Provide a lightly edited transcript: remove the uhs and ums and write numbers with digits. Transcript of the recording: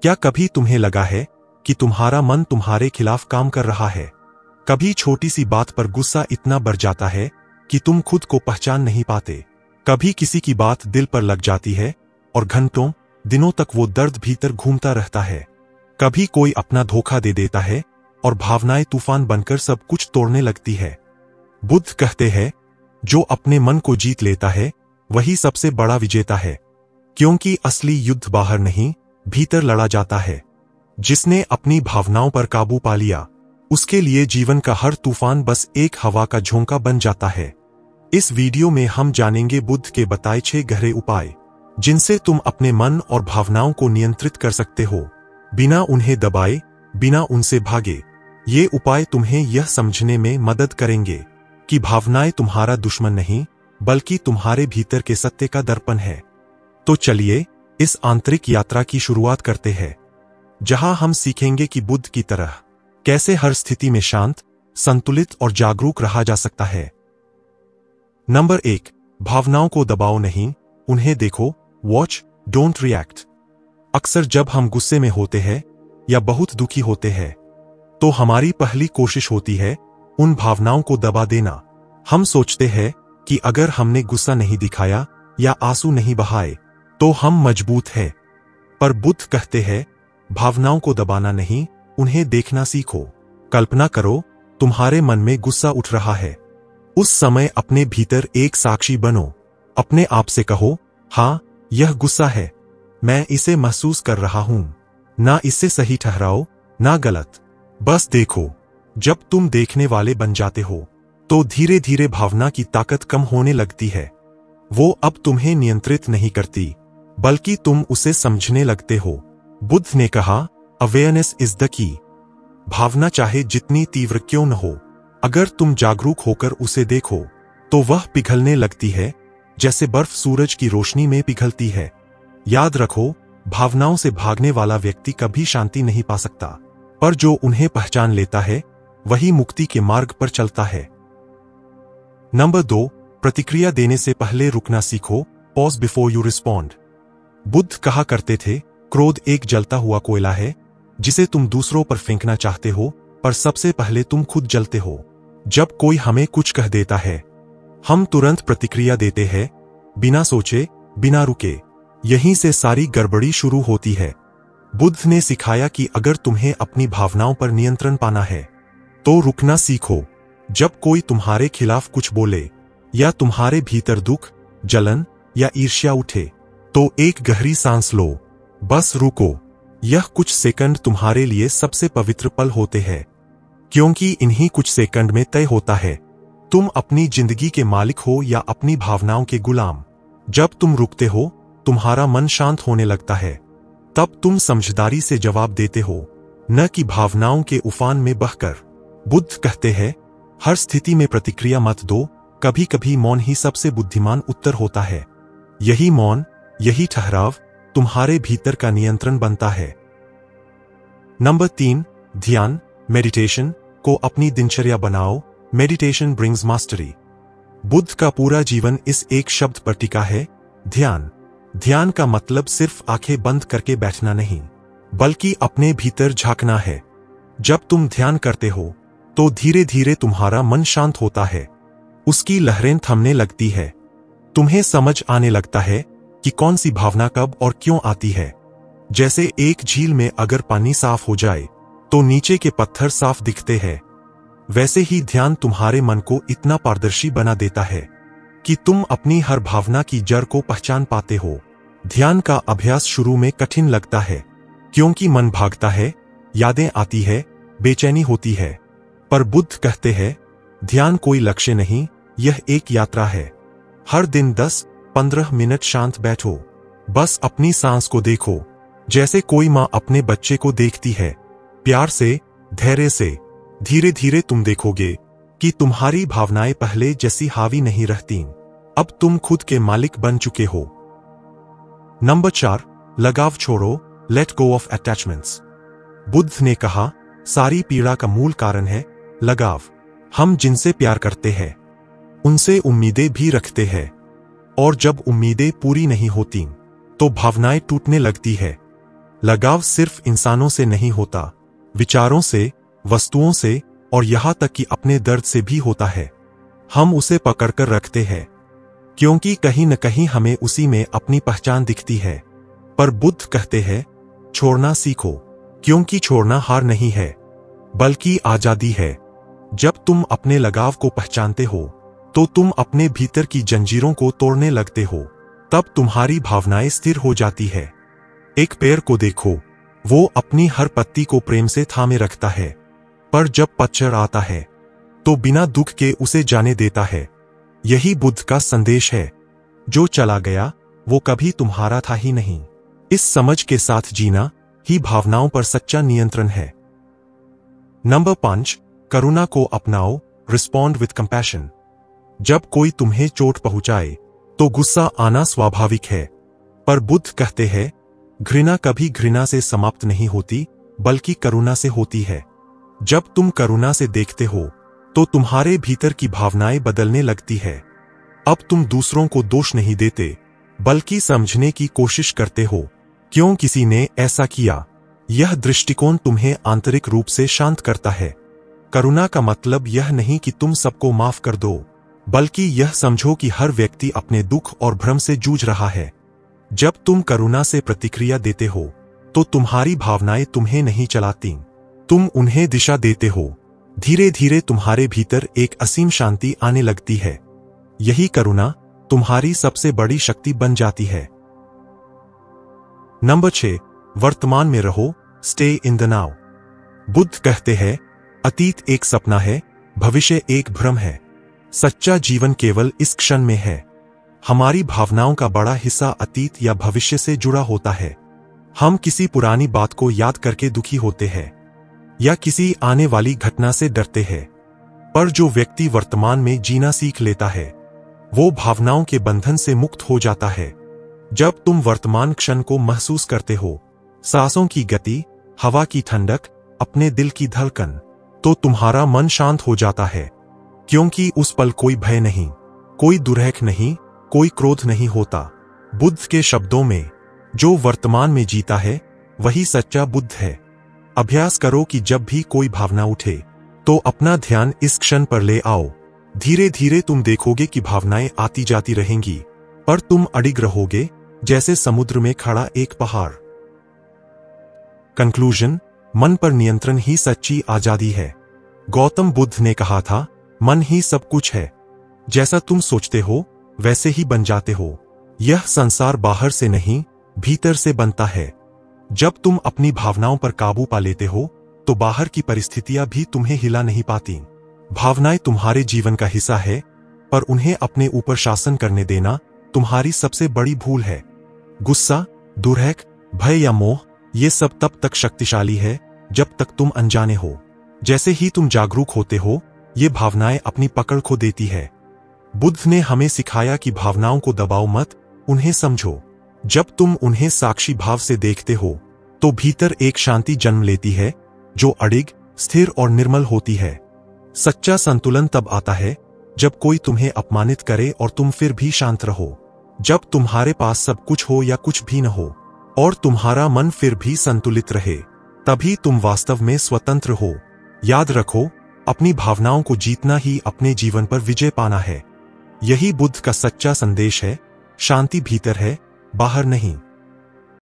क्या कभी तुम्हें लगा है कि तुम्हारा मन तुम्हारे खिलाफ काम कर रहा है? कभी छोटी सी बात पर गुस्सा इतना बढ़ जाता है कि तुम खुद को पहचान नहीं पाते। कभी किसी की बात दिल पर लग जाती है और घंटों दिनों तक वो दर्द भीतर घूमता रहता है। कभी कोई अपना धोखा दे देता है और भावनाएं तूफान बनकर सब कुछ तोड़ने लगती है। बुद्ध कहते हैं, जो अपने मन को जीत लेता है वही सबसे बड़ा विजेता है, क्योंकि असली युद्ध बाहर नहीं, भीतर लड़ा जाता है। जिसने अपनी भावनाओं पर काबू पा लिया, उसके लिए जीवन का हर तूफान बस एक हवा का झोंका बन जाता है। इस वीडियो में हम जानेंगे बुद्ध के बताए 6 गहरे उपाय, जिनसे तुम अपने मन और भावनाओं को नियंत्रित कर सकते हो, बिना उन्हें दबाए, बिना उनसे भागे। ये उपाय तुम्हें यह समझने में मदद करेंगे कि भावनाएं तुम्हारा दुश्मन नहीं, बल्कि तुम्हारे भीतर के सत्य का दर्पण है। तो चलिए इस आंतरिक यात्रा की शुरुआत करते हैं, जहां हम सीखेंगे कि बुद्ध की तरह कैसे हर स्थिति में शांत, संतुलित और जागरूक रहा जा सकता है। नंबर 1, भावनाओं को दबाओ नहीं, उन्हें देखो। Watch, don't react. अक्सर जब हम गुस्से में होते हैं या बहुत दुखी होते हैं, तो हमारी पहली कोशिश होती है उन भावनाओं को दबा देना। हम सोचते हैं कि अगर हमने गुस्सा नहीं दिखाया या आंसू नहीं बहाए तो हम मजबूत हैं। पर बुद्ध कहते हैं, भावनाओं को दबाना नहीं, उन्हें देखना सीखो। कल्पना करो तुम्हारे मन में गुस्सा उठ रहा है। उस समय अपने भीतर एक साक्षी बनो। अपने आप से कहो, हाँ, यह गुस्सा है, मैं इसे महसूस कर रहा हूं। ना इसे सही ठहराओ, ना गलत, बस देखो। जब तुम देखने वाले बन जाते हो, तो धीरे धीरे भावना की ताकत कम होने लगती है। वो अब तुम्हें नियंत्रित नहीं करती, बल्कि तुम उसे समझने लगते हो। बुद्ध ने कहा, अवेयरनेस इज द की। भावना चाहे जितनी तीव्र क्यों न हो, अगर तुम जागरूक होकर उसे देखो, तो वह पिघलने लगती है, जैसे बर्फ सूरज की रोशनी में पिघलती है। याद रखो, भावनाओं से भागने वाला व्यक्ति कभी शांति नहीं पा सकता, पर जो उन्हें पहचान लेता है वही मुक्ति के मार्ग पर चलता है। नंबर 2, प्रतिक्रिया देने से पहले रुकना सीखो। Pause before you respond. Buddha कहा करते थे, क्रोध एक जलता हुआ कोयला है जिसे तुम दूसरों पर फेंकना चाहते हो, पर सबसे पहले तुम खुद जलते हो। जब कोई हमें कुछ कह देता है, हम तुरंत प्रतिक्रिया देते हैं, बिना सोचे, बिना रुके। यहीं से सारी गड़बड़ी शुरू होती है। बुद्ध ने सिखाया कि अगर तुम्हें अपनी भावनाओं पर नियंत्रण पाना है, तो रुकना सीखो। जब कोई तुम्हारे खिलाफ कुछ बोले या तुम्हारे भीतर दुख, जलन या ईर्ष्या उठे, तो एक गहरी सांस लो, बस रुको। यह कुछ सेकंड तुम्हारे लिए सबसे पवित्र पल होते हैं, क्योंकि इन्हीं कुछ सेकंड में तय होता है तुम अपनी जिंदगी के मालिक हो या अपनी भावनाओं के गुलाम। जब तुम रुकते हो, तुम्हारा मन शांत होने लगता है। तब तुम समझदारी से जवाब देते हो, न कि भावनाओं के उफान में बहकर। बुद्ध कहते हैं, हर स्थिति में प्रतिक्रिया मत दो, कभी कभी मौन ही सबसे बुद्धिमान उत्तर होता है। यही मौन, यही ठहराव तुम्हारे भीतर का नियंत्रण बनता है। नंबर 3, ध्यान, मेडिटेशन को अपनी दिनचर्या बनाओ। Meditation brings mastery. बुद्ध का पूरा जीवन इस एक शब्द पर टिका है, ध्यान। ध्यान का मतलब सिर्फ आंखें बंद करके बैठना नहीं, बल्कि अपने भीतर झांकना है। जब तुम ध्यान करते हो, तो धीरे धीरे तुम्हारा मन शांत होता है, उसकी लहरें थमने लगती है। तुम्हें समझ आने लगता है कि कौन सी भावना कब और क्यों आती है। जैसे एक झील में अगर पानी साफ हो जाए, तो नीचे के पत्थर साफ दिखते हैं। वैसे ही ध्यान तुम्हारे मन को इतना पारदर्शी बना देता है कि तुम अपनी हर भावना की जड़ को पहचान पाते हो। ध्यान का अभ्यास शुरू में कठिन लगता है, क्योंकि मन भागता है, यादें आती है, बेचैनी होती है। पर बुद्ध कहते हैं, ध्यान कोई लक्ष्य नहीं, यह एक यात्रा है। हर दिन 10-15 मिनट शांत बैठो, बस अपनी सांस को देखो, जैसे कोई माँ अपने बच्चे को देखती है, प्यार से, धैर्य से। धीरे धीरे तुम देखोगे कि तुम्हारी भावनाएं पहले जैसी हावी नहीं रहती, अब तुम खुद के मालिक बन चुके हो। नंबर 4, लगाव छोड़ो, let go of attachments. Buddha ने कहा, सारी पीड़ा का मूल कारण है लगाव। हम जिनसे प्यार करते हैं, उनसे उम्मीदें भी रखते हैं, और जब उम्मीदें पूरी नहीं होती, तो भावनाएं टूटने लगती है। लगाव सिर्फ इंसानों से नहीं होता, विचारों से, वस्तुओं से और यहां तक कि अपने दर्द से भी होता है। हम उसे पकड़कर रखते हैं क्योंकि कहीं न कहीं हमें उसी में अपनी पहचान दिखती है। पर बुद्ध कहते हैं, छोड़ना सीखो, क्योंकि छोड़ना हार नहीं है बल्कि आजादी है। जब तुम अपने लगाव को पहचानते हो तो तुम अपने भीतर की जंजीरों को तोड़ने लगते हो। तब तुम्हारी भावनाएं स्थिर हो जाती है। एक पेड़ को देखो, वो अपनी हर पत्ती को प्रेम से थामे रखता है, पर जब पतझड़ आता है तो बिना दुख के उसे जाने देता है। यही बुद्ध का संदेश है, जो चला गया वो कभी तुम्हारा था ही नहीं। इस समझ के साथ जीना ही भावनाओं पर सच्चा नियंत्रण है। नंबर 5, करुणा को अपनाओ, रिस्पॉन्ड विथ कंपैशन। जब कोई तुम्हें चोट पहुंचाए तो गुस्सा आना स्वाभाविक है, पर बुद्ध कहते हैं, घृणा कभी घृणा से समाप्त नहीं होती बल्कि करुणा से होती है। जब तुम करुणा से देखते हो तो तुम्हारे भीतर की भावनाएं बदलने लगती है। अब तुम दूसरों को दोष नहीं देते बल्कि समझने की कोशिश करते हो, क्यों किसी ने ऐसा किया। यह दृष्टिकोण तुम्हें आंतरिक रूप से शांत करता है। करुणा का मतलब यह नहीं कि तुम सबको माफ कर दो, बल्कि यह समझो कि हर व्यक्ति अपने दुख और भ्रम से जूझ रहा है। जब तुम करुणा से प्रतिक्रिया देते हो तो तुम्हारी भावनाएं तुम्हें नहीं चलाती, तुम उन्हें दिशा देते हो। धीरे धीरे तुम्हारे भीतर एक असीम शांति आने लगती है। यही करुणा तुम्हारी सबसे बड़ी शक्ति बन जाती है। नंबर 6, वर्तमान में रहो, stay in the now. Buddha कहते हैं, अतीत एक सपना है, भविष्य एक भ्रम है। सच्चा जीवन केवल इस क्षण में है। हमारी भावनाओं का बड़ा हिस्सा अतीत या भविष्य से जुड़ा होता है। हम किसी पुरानी बात को याद करके दुखी होते हैं या किसी आने वाली घटना से डरते हैं। पर जो व्यक्ति वर्तमान में जीना सीख लेता है वो भावनाओं के बंधन से मुक्त हो जाता है। जब तुम वर्तमान क्षण को महसूस करते हो, सांसों की गति, हवा की ठंडक, अपने दिल की धड़कन, तो तुम्हारा मन शांत हो जाता है, क्योंकि उस पल कोई भय नहीं, कोई दुर्हक नहीं, कोई क्रोध नहीं होता। बुद्ध के शब्दों में, जो वर्तमान में जीता है वही सच्चा बुद्ध है। अभ्यास करो कि जब भी कोई भावना उठे तो अपना ध्यान इस क्षण पर ले आओ। धीरे धीरे तुम देखोगे कि भावनाएं आती जाती रहेंगी, पर तुम अडिग रहोगे जैसे समुद्र में खड़ा एक पहाड़। कंक्लूजन, मन पर नियंत्रण ही सच्ची आजादी है। गौतम बुद्ध ने कहा था, मन ही सब कुछ है। जैसा तुम सोचते हो वैसे ही बन जाते हो। यह संसार बाहर से नहीं, भीतर से बनता है। जब तुम अपनी भावनाओं पर काबू पा लेते हो तो बाहर की परिस्थितियां भी तुम्हें हिला नहीं पाती। भावनाएं तुम्हारे जीवन का हिस्सा है, पर उन्हें अपने ऊपर शासन करने देना तुम्हारी सबसे बड़ी भूल है। गुस्सा, दुर्हक, भय या मोह, ये सब तब तक शक्तिशाली है जब तक तुम अनजाने हो। जैसे ही तुम जागरूक होते हो, ये भावनाएं अपनी पकड़ खो देती है। बुद्ध ने हमें सिखाया कि भावनाओं को दबाओ मत, उन्हें समझो। जब तुम उन्हें साक्षी भाव से देखते हो तो भीतर एक शांति जन्म लेती है जो अडिग, स्थिर और निर्मल होती है। सच्चा संतुलन तब आता है जब कोई तुम्हें अपमानित करे और तुम फिर भी शांत रहो। जब तुम्हारे पास सब कुछ हो या कुछ भी न हो और तुम्हारा मन फिर भी संतुलित रहे, तभी तुम वास्तव में स्वतंत्र हो। याद रखो, अपनी भावनाओं को जीतना ही अपने जीवन पर विजय पाना है। यही बुद्ध का सच्चा संदेश है। शांति भीतर है, बाहर नहीं।